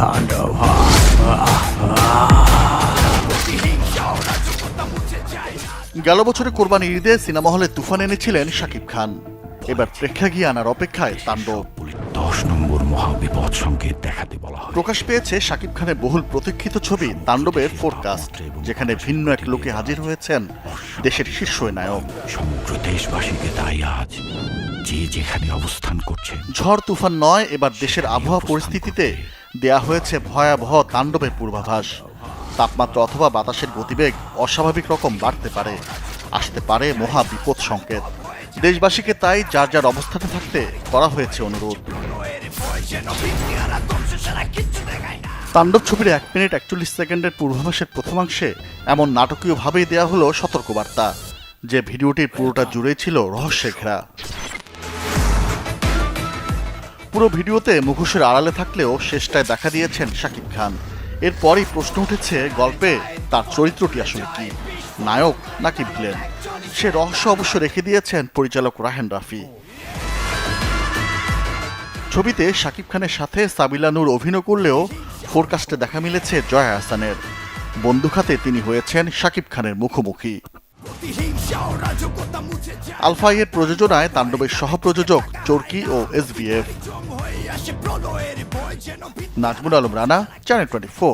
তাণ্ডব। গেল বছরে কোরবানি ঈদে সিনেমা হলে তুফান এনেছিলেন শাকিব খান। এবার প্রেক্ষাগৃহে আনার অপেক্ষায় তাণ্ডব। 10 নম্বর মহাবিপদ সংকেত দেখাতে বলা হয়। প্রকাশ পেয়েছে শাকিব খানের বহুল প্রতীক্ষিত ছবি তাণ্ডবের ফোরকাস্ট, যেখানে ভিন্ন এক লোকে হাজির হয়েছেন দেশের শীর্ষ নায়ক। সমগ্র দেশবাসীকে তাই আজ যে যেখানে অবস্থান করছে, ঝড় তুফান নয়, এবার দেশের আবহাওয়া পরিস্থিতিতে দেয়া হয়েছে ভয়াবহ তাণ্ডবের পূর্বাভাস। তাপমাত্রা অথবা বাতাসের গতিবেগ অস্বাভাবিক রকম বাড়তে পারে, আসতে পারে মহা বিপদ সংকেত। দেশবাসীকে তাই যার যার অবস্থানে থাকতে করা হয়েছে অনুরোধ। তাণ্ডব ছবির 1 মিনিট 41 সেকেন্ডের পূর্বাভাসের প্রথমাংশে এমন নাটকীয়ভাবেই দেয়া হলো সতর্কবার্তা, যে ভিডিওটির পুরোটা জুড়েই ছিল রহস্যে ঘেরা। পুরো ভিডিওতে মুখোশের আড়ালে থাকলেও শেষটায় দেখা দিয়েছেন শাকিব খান। এরপরই প্রশ্ন উঠেছে, গল্পে তার চরিত্রটি আসলে কি, নায়ক নাকি ভিলেন? সে রহস্য অবশ্য রেখে দিয়েছেন পরিচালক রাহেন রাফি। ছবিতে শাকিব খানের সাথে সাবিলা নূর অভিনয় করলেও ফোরকাস্টে দেখা মিলেছে জয়া আহসানের। বন্দুক হাতে তিনি হয়েছেন শাকিব খানের মুখোমুখি। আলফাইয়ের প্রযোজনায় তাণ্ডবের সহপ্রযোজক চরকি ও SBF। নাজমুল আলম রানা, চ্যানেল 24।